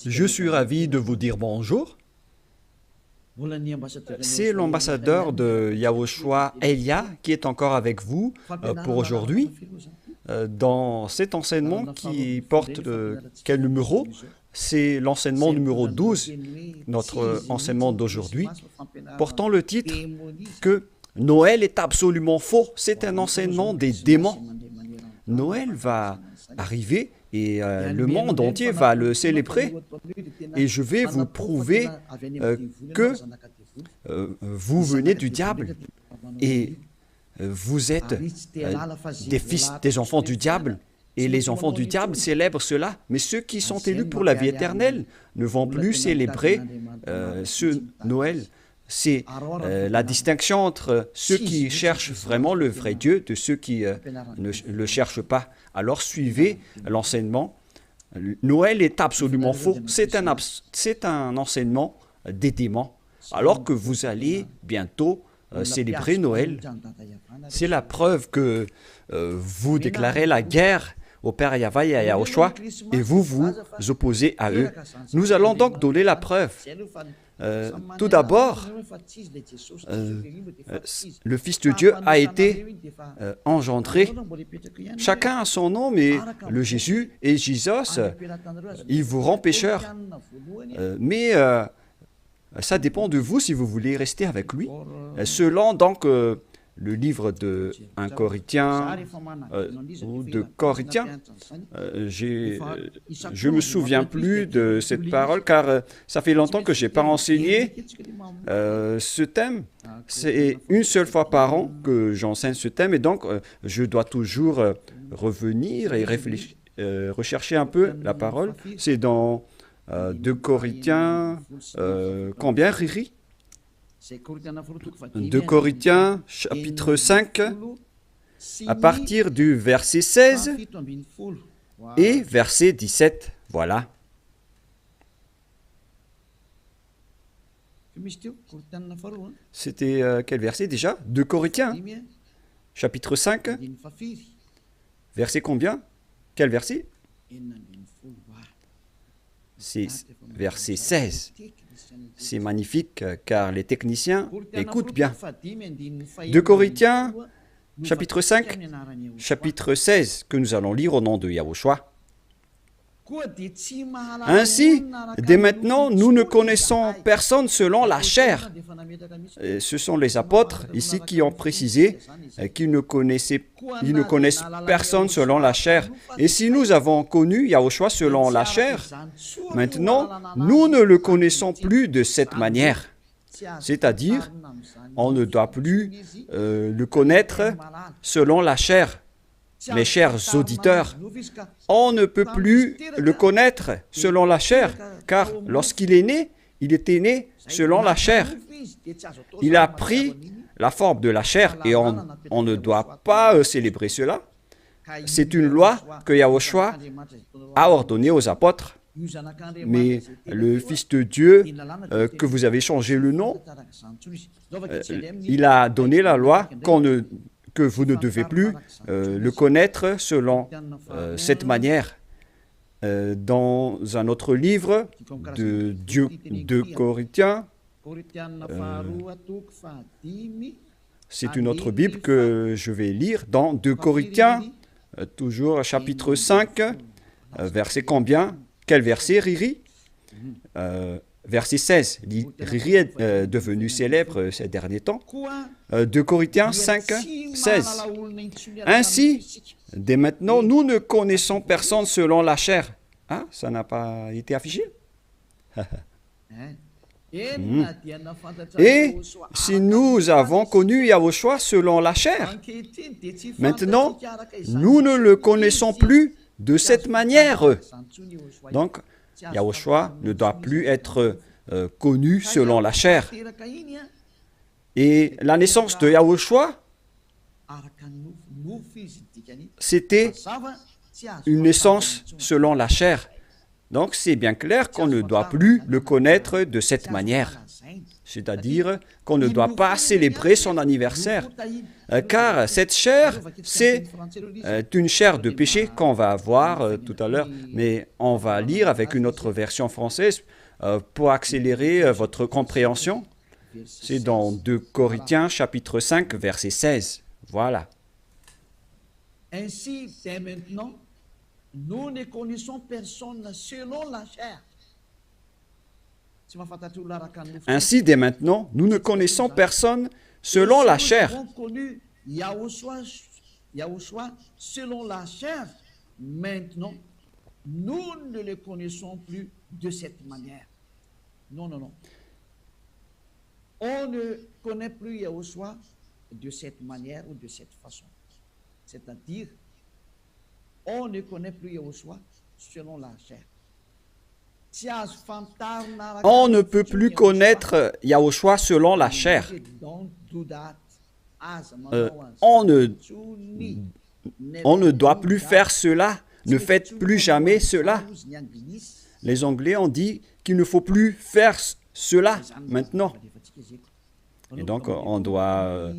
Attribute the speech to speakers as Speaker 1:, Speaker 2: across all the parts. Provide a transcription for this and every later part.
Speaker 1: Je suis ravi de vous dire bonjour. C'est l'ambassadeur de Yahushua, Elia, qui est encore avec vous pour aujourd'hui. Dans cet enseignement qui porte quel numéro? C'est l'enseignement numéro 12, notre enseignement d'aujourd'hui, portant le titre que Noël est absolument faux. C'est un enseignement des démons. Noël va arriver et le monde entier va le célébrer. Et je vais vous prouver que vous venez du diable et vous êtes des fils, des enfants du diable. Et les enfants du diable célèbrent cela. Mais ceux qui sont élus pour la vie éternelle ne vont plus célébrer ce Noël. C'est la distinction entre ceux qui cherchent vraiment le vrai Dieu de ceux qui ne le cherchent pas. Alors suivez l'enseignement. Noël est absolument faux. C'est un enseignement des démons. Alors que vous allez bientôt célébrer Noël, c'est la preuve que vous déclarez la guerre au Père Yahweh et à Yahushua et vous vous opposez à eux. Nous allons donc donner la preuve. Tout d'abord, le Fils de Dieu a été engendré. Chacun a son nom, mais le Jésus et Jésus, il vous rend pécheur. Mais ça dépend de vous si vous voulez rester avec lui. Selon donc le livre de 1 Corinthiens ou de Corinthiens, je ne me souviens plus de cette parole car ça fait longtemps que je n'ai pas enseigné ce thème. C'est une seule fois par an que j'enseigne ce thème et donc je dois toujours revenir et réfléchir, rechercher un peu la parole. C'est dans 2 Corinthiens, combien, Riri? 2 Corinthiens, chapitre 5, à partir du verset 16 et verset 17. Voilà. C'était quel verset déjà? 2 Corinthiens, chapitre 5, verset combien? Quel verset? C'est verset 16. C'est magnifique car les techniciens écoutent bien. 2 Corinthiens, chapitre 5, chapitre 16, que nous allons lire au nom de Yahushua. Ainsi, dès maintenant, nous ne connaissons personne selon la chair. Et ce sont les apôtres ici qui ont précisé qu'ils ne connaissent personne selon la chair. Et si nous avons connu Yahushua selon la chair, maintenant, nous ne le connaissons plus de cette manière. C'est-à-dire, on ne doit plus le connaître selon la chair. Mes chers auditeurs, on ne peut plus le connaître selon la chair, car lorsqu'il est né, il était né selon la chair. Il a pris la forme de la chair et on ne doit pas célébrer cela. C'est une loi que Yahushua a ordonnée aux apôtres. Mais le Fils de Dieu, que vous avez changé le nom, il a donné la loi que vous ne devez plus le connaître selon cette manière. Dans un autre livre de Corinthiens, c'est une autre Bible que je vais lire, dans 2 Corinthiens, toujours chapitre 5, verset combien? Quel verset, Riri? Verset 16, Riri est devenu célèbre ces derniers temps. 2 Corinthiens 5, 16. Ainsi, dès maintenant, nous ne connaissons personne selon la chair. Ah, ça n'a pas été affiché? Et si nous avons connu Yahushua selon la chair, maintenant, nous ne le connaissons plus de cette manière. Donc, Yahushua ne doit plus être connu selon la chair. Et la naissance de Yahushua, c'était une naissance selon la chair. Donc c'est bien clair qu'on ne doit plus le connaître de cette manière. c'est-à-dire qu'on ne doit pas célébrer son anniversaire, car cette chair, c'est une chair de péché qu'on va voir tout à l'heure, mais on va lire avec une autre version française pour accélérer votre compréhension. C'est dans 2 Corinthiens chapitre 5, verset 16. Voilà.
Speaker 2: Ainsi, dès maintenant, nous ne connaissons personne selon la chair.
Speaker 1: Ainsi, dès maintenant, nous ne connaissons personne selon la chair.
Speaker 2: Nous avons connu Yahushua selon la chair. Maintenant, nous ne le connaissons plus de cette manière. Non, non, non. On ne connaît plus Yahushua de cette manière ou de cette façon. C'est-à-dire, on ne connaît plus Yahushua selon la chair.
Speaker 1: On ne peut plus connaître Yahushua selon la chair. On ne doit plus faire cela. Ne faites plus jamais cela. Les Anglais ont dit qu'il ne faut plus faire cela maintenant. Et donc, on doit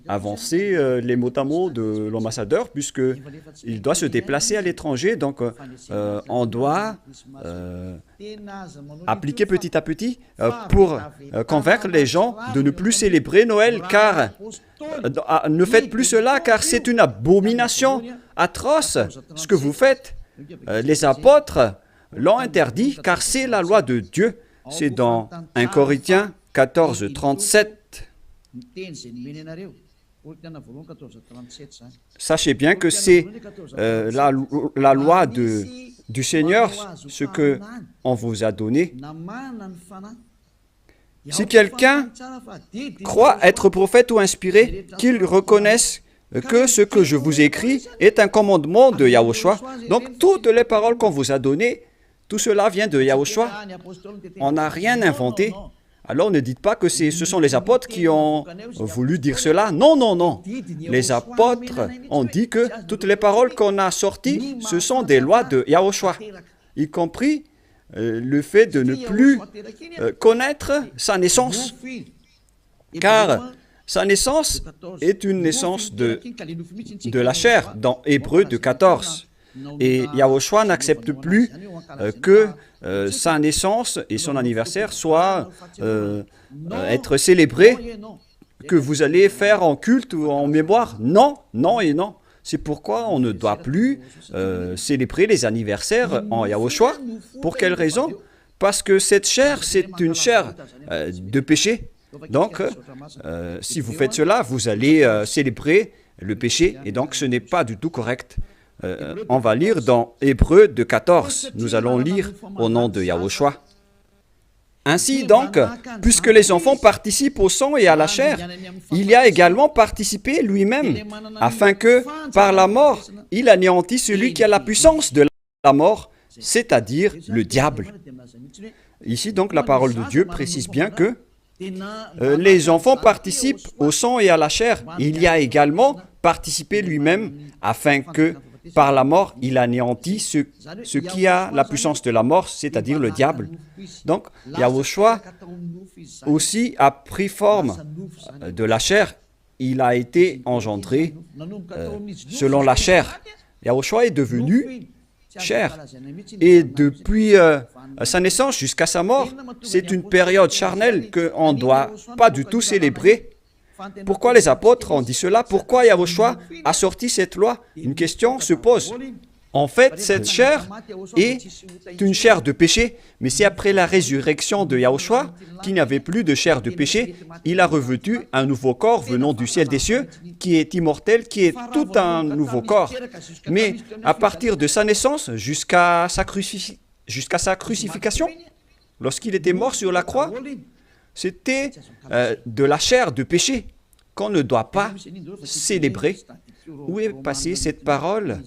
Speaker 1: avancer les mots à mots de l'ambassadeur, puisqu'il doit se déplacer à l'étranger. Donc, on doit appliquer petit à petit pour convaincre les gens de ne plus célébrer Noël, car ne faites plus cela, car c'est une abomination atroce ce que vous faites. Les apôtres l'ont interdit, car c'est la loi de Dieu. C'est dans 1 Corinthiens 14, 37. Sachez bien que c'est la loi du Seigneur, ce qu'on vous a donné. Si quelqu'un croit être prophète ou inspiré, qu'il reconnaisse que ce que je vous écris est un commandement de Yahushua. Donc, toutes les paroles qu'on vous a données, tout cela vient de Yahushua. On n'a rien inventé. Alors ne dites pas que ce sont les apôtres qui ont voulu dire cela. Non, non, non. Les apôtres ont dit que toutes les paroles qu'on a sorties, ce sont des lois de Yahushua, y compris le fait de ne plus connaître sa naissance. Car sa naissance est une naissance de la chair, dans Hébreux 2,14. Et Yahushua n'accepte plus que sa naissance et son anniversaire soient être célébrés, que vous allez faire en culte ou en mémoire. Non, non et non. C'est pourquoi on ne doit plus célébrer les anniversaires en Yahushua. Pour quelle raison? Parce que cette chair, c'est une chair de péché. Donc, si vous faites cela, vous allez célébrer le péché, et donc ce n'est pas du tout correct. On va lire dans Hébreux 2,14. Nous allons lire au nom de Yahushua. Ainsi donc, puisque les enfants participent au sang et à la chair, il y a également participé lui-même, afin que, par la mort, il anéantisse celui qui a la puissance de la mort, c'est-à-dire le diable. Ici donc, la parole de Dieu précise bien que les enfants participent au sang et à la chair. Il y a également participé lui-même, afin que, par la mort, il anéantit ce qui a la puissance de la mort, c'est-à-dire le diable. Donc, Yahushua aussi a pris forme de la chair. Il a été engendré selon la chair. Yahushua est devenu chair. Et depuis sa naissance jusqu'à sa mort, c'est une période charnelle qu'on ne doit pas du tout célébrer. Pourquoi les apôtres ont dit cela? Pourquoi Yahushua a sorti cette loi? Une question se pose. En fait, cette chair est une chair de péché, mais c'est après la résurrection de Yahushua qu'il n'y avait plus de chair de péché. Il a revêtu un nouveau corps venant du ciel des cieux, qui est immortel, qui est tout un nouveau corps. Mais à partir de sa naissance jusqu'à sa crucifixion, lorsqu'il était mort sur la croix, c'était de la chair de péché qu'on ne doit pas célébrer. Où est passée cette parole?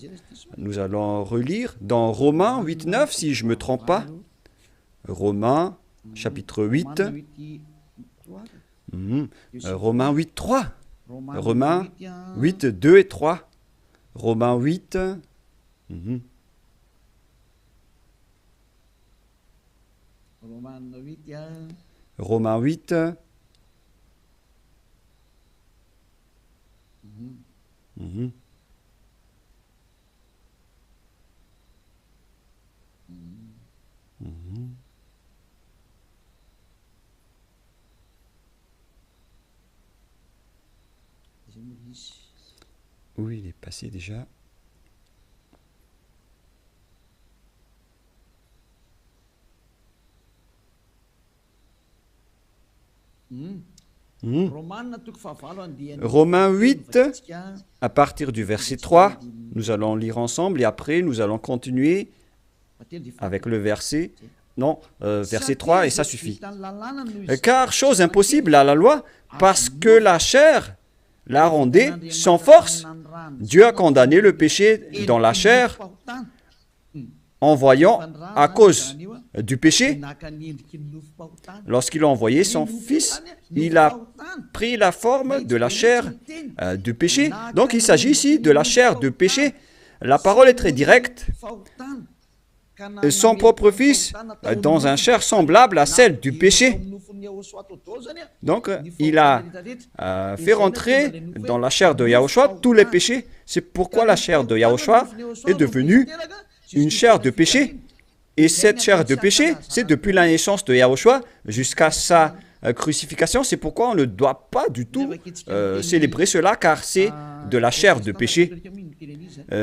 Speaker 1: Nous allons relire dans Romains 8,9, si je ne me trompe pas. Romains, chapitre 8. Romains 8,3. Romains 8, 2 et 3. Romains 8. Romains 8, Mhm. Mhm. Oui, il est passé déjà. Mhm. Romains 8, à partir du verset 3, nous allons lire ensemble et après nous allons continuer avec le verset, non, verset 3 et ça suffit. Car chose impossible à la loi, parce que la chair la rendait sans force, Dieu a condamné le péché dans la chair en voyant, à cause du péché, lorsqu'il a envoyé son Fils, il a pris la forme de la chair du péché. Donc il s'agit ici de la chair du péché. La parole est très directe. Son propre Fils dans un chair semblable à celle du péché. Donc, il a fait rentrer dans la chair de Yahushua tous les péchés. C'est pourquoi la chair de Yahushua est devenue une chair de péché. Et cette chair de péché, c'est depuis la naissance de Yahushua jusqu'à sa crucifixion. C'est pourquoi on ne doit pas du tout célébrer cela, car c'est de la chair de péché.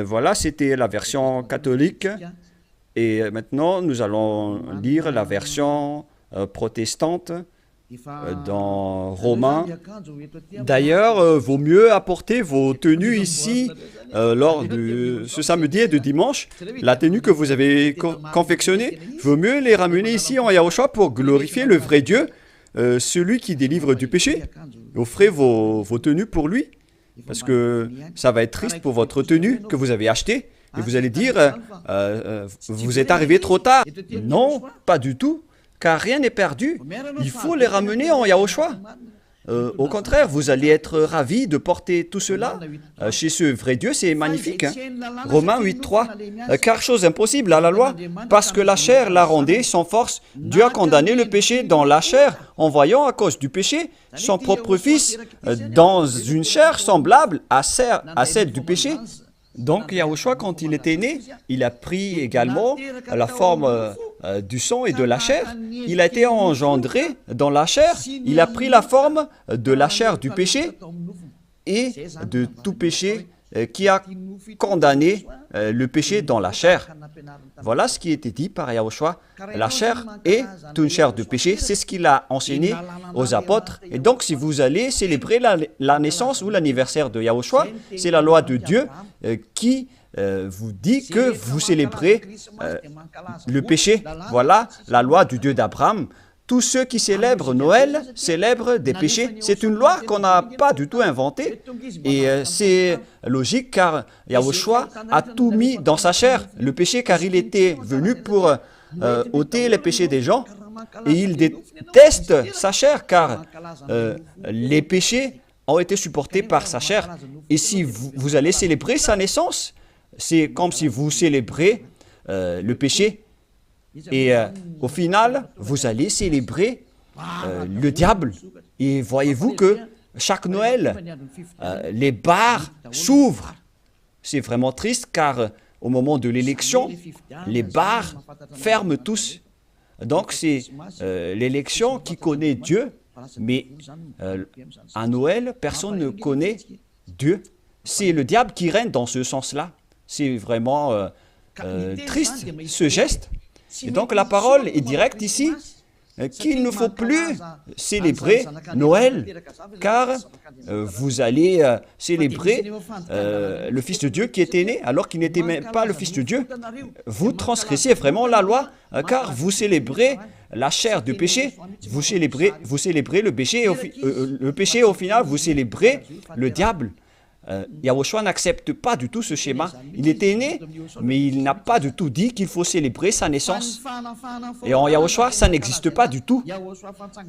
Speaker 1: Voilà, c'était la version catholique. Et maintenant, nous allons lire la version protestante dans Romains. D'ailleurs, vaut mieux apporter vos tenues ici lors de ce samedi et de dimanche. La tenue que vous avez confectionnée, vaut mieux les ramener ici en Yahushua pour glorifier le vrai Dieu, celui qui délivre du péché. Offrez vos tenues pour lui, parce que ça va être triste pour votre tenue que vous avez achetée. Et vous allez dire, vous êtes arrivé trop tard. Non, pas du tout, car rien n'est perdu. Il faut les ramener en Yahushua. Au contraire, vous allez être ravis de porter tout cela chez ce vrai Dieu, c'est magnifique. Hein? Romains 8.3, car chose impossible à la loi, parce que la chair la rendait sans force, Dieu a condamné le péché dans la chair, en voyant à cause du péché son propre Fils dans une chair semblable à celle du péché. Donc, Yahushua, quand il était né, il a pris également la forme du sang et de la chair. Il a été engendré dans la chair. Il a pris la forme de la chair du péché et de tout péché qui a condamné le péché dans la chair. Voilà ce qui était dit par Yahushua. La chair est une chair de péché. C'est ce qu'il a enseigné aux apôtres. Et donc, si vous allez célébrer la naissance ou l'anniversaire de Yahushua, c'est la loi de Dieu qui vous dit que vous célébrez le péché. Voilà la loi du Dieu d'Abraham. Tous ceux qui célèbrent Noël célèbrent des péchés. C'est une loi qu'on n'a pas du tout inventée. Et c'est logique car Yahushua a tout mis dans sa chair, le péché, car il était venu pour ôter les péchés des gens. Et il déteste sa chair car les péchés ont été supportés par sa chair. Et si vous allez célébrer sa naissance, c'est comme si vous célébrez le péché. Et au final, vous allez célébrer le diable. Et voyez-vous que chaque Noël, les bars s'ouvrent. C'est vraiment triste car au moment de l'élection, les bars ferment tous. Donc c'est l'élection qui connaît Dieu, mais à Noël, personne ne connaît Dieu. C'est le diable qui règne dans ce sens-là. C'est vraiment triste ce geste. Et donc la parole est directe ici, qu'il ne faut plus célébrer Noël, car vous allez célébrer le Fils de Dieu qui était né, alors qu'il n'était même pas le Fils de Dieu. Vous transgressez vraiment la loi, car vous célébrez la chair du péché, vous célébrez le péché, au final, vous célébrez le diable. Yahushua n'accepte pas du tout ce schéma. Il était né, mais il n'a pas du tout dit qu'il faut célébrer sa naissance. Et en Yahushua, ça n'existe pas du tout.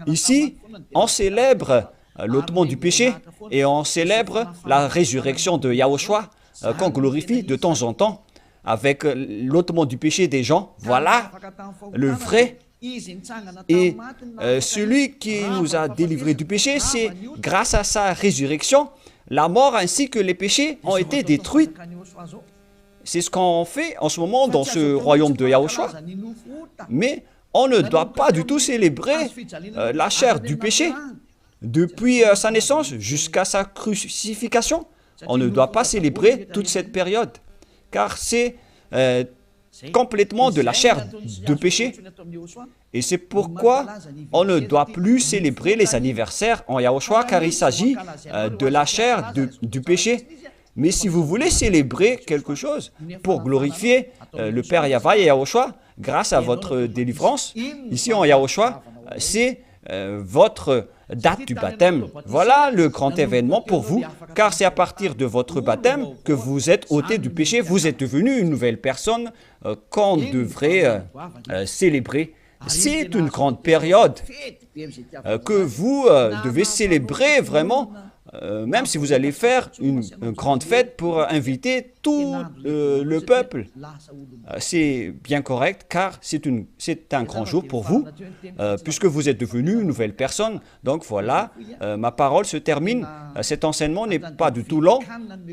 Speaker 1: Ici, on célèbre l'ôtement du péché et on célèbre la résurrection de Yahushua qu'on glorifie de temps en temps avec l'ôtement du péché des gens. Voilà le vrai Et celui qui nous a délivrés du péché, c'est grâce à sa résurrection, la mort ainsi que les péchés ont été détruits. C'est ce qu'on fait en ce moment dans ce royaume de Yahushua. Mais on ne doit pas du tout célébrer la chair du péché. Depuis sa naissance jusqu'à sa crucifixion, on ne doit pas célébrer toute cette période, car c'est complètement de la chair de péché. Et c'est pourquoi on ne doit plus célébrer les anniversaires en Yahushua, car il s'agit de la chair du péché. Mais si vous voulez célébrer quelque chose pour glorifier le Père Yahva et Yahushua, grâce à votre délivrance, ici en Yahushua, c'est votre date du baptême. Voilà le grand événement pour vous, car c'est à partir de votre baptême que vous êtes ôté du péché, vous êtes devenu une nouvelle personne qu'on devrait célébrer. C'est une grande période que vous devez célébrer vraiment, même si vous allez faire une grande fête pour inviter tout le peuple. C'est bien correct, car c'est un grand jour pour vous, puisque vous êtes devenu une nouvelle personne. Donc voilà, ma parole se termine. Cet enseignement n'est pas du tout long,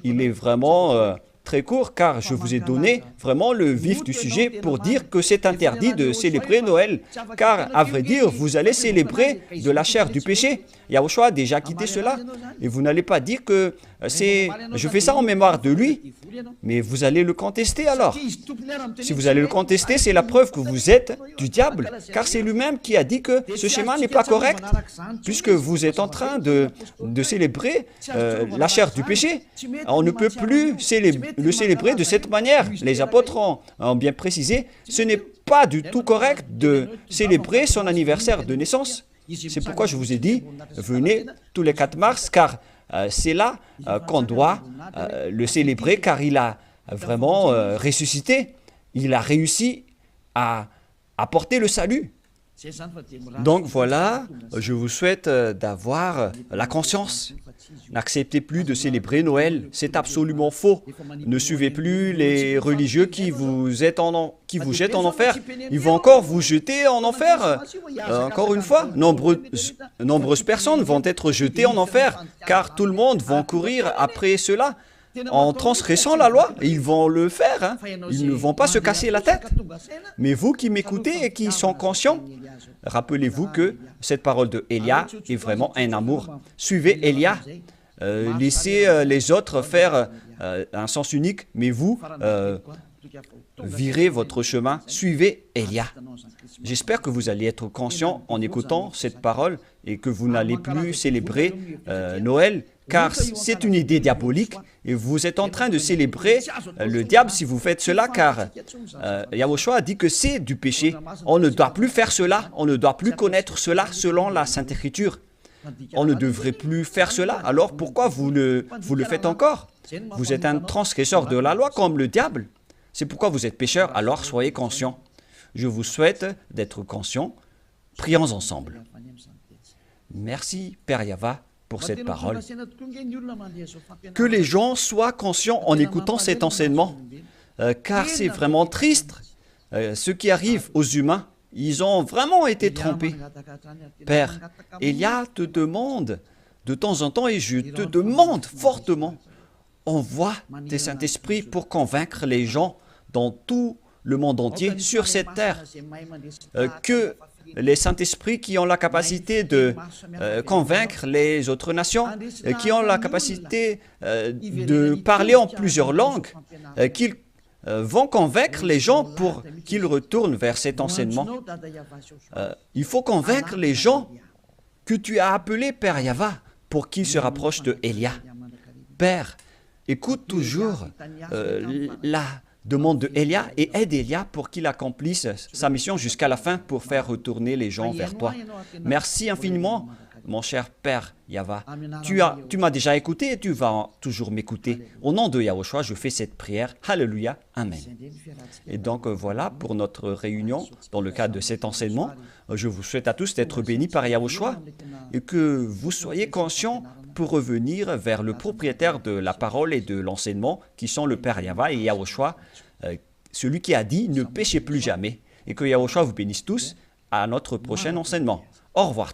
Speaker 1: il est vraiment très court, car je vous ai donné vraiment le vif du sujet pour dire que c'est interdit de célébrer Noël, car à vrai dire, vous allez célébrer de la chair du péché. Yahushua a déjà quitté cela, et vous n'allez pas dire que je fais ça en mémoire de lui, mais vous allez le contester alors. Si vous allez le contester, c'est la preuve que vous êtes du diable, car c'est lui-même qui a dit que ce schéma n'est pas correct, puisque vous êtes en train de célébrer la chair du péché. On ne peut plus le célébrer de cette manière. Les apôtres ont bien précisé, ce n'est pas du tout correct de célébrer son anniversaire de naissance. C'est pourquoi je vous ai dit, venez tous les 4 mars, car c'est là qu'on doit le célébrer, car il a vraiment ressuscité. Il a réussi à apporter le salut. Donc voilà, je vous souhaite d'avoir la conscience. N'acceptez plus de célébrer Noël, c'est absolument faux. Ne suivez plus les religieux qui vous jettent en enfer. Ils vont encore vous jeter en enfer. Encore une fois, nombreuses personnes vont être jetées en enfer, car tout le monde va courir après cela. En transgressant la loi, ils vont le faire, hein. Ils ne vont pas se casser la tête. Mais vous qui m'écoutez et qui sont conscients, rappelez-vous que cette parole de Élia est vraiment un amour. Suivez Élia, laissez les autres faire un sens unique, mais vous, virez votre chemin, suivez Élia. J'espère que vous allez être conscient en écoutant cette parole et que vous n'allez plus célébrer Noël, car c'est une idée diabolique et vous êtes en train de célébrer le diable si vous faites cela, car Yahushua a dit que c'est du péché. On ne doit plus faire cela, on ne doit plus connaître cela selon la Sainte Écriture. On ne devrait plus faire cela, alors pourquoi vous le faites encore? Vous êtes un transgresseur de la loi comme le diable. C'est pourquoi vous êtes pécheur, alors soyez conscients. Je vous souhaite d'être conscients. Prions ensemble. Merci, Père Yahva, pour cette parole. Que les gens soient conscients en écoutant cet enseignement, car c'est vraiment triste. Ce qui arrive aux humains, ils ont vraiment été trompés. Père, Élia te demande de temps en temps, et je te demande fortement, envoie tes Saint-Esprit pour convaincre les gens dans tout le monde entier, sur cette terre, que les Saint-Esprits qui ont la capacité de convaincre les autres nations, qui ont la capacité de parler en plusieurs langues, qu'ils vont convaincre les gens pour qu'ils retournent vers cet enseignement. Il faut convaincre les gens que tu as appelés Père Yahva pour qu'ils se rapprochent de Élia. Père, écoute toujours la demande de Élia et aide Élia pour qu'il accomplisse sa mission jusqu'à la fin pour faire retourner les gens vers toi. Merci infiniment, mon cher Père Yahva. Tu m'as déjà écouté et tu vas toujours m'écouter. Au nom de Yahushua, je fais cette prière. Alléluia. Amen. Et donc voilà pour notre réunion dans le cadre de cet enseignement. Je vous souhaite à tous d'être bénis par Yahushua et que vous soyez conscients pour revenir vers le propriétaire de la parole et de l'enseignement, qui sont le Père Yahva et Yahushua, celui qui a dit « Ne péchez plus jamais ». Et que Yahushua vous bénisse tous. à notre prochain enseignement. Au revoir.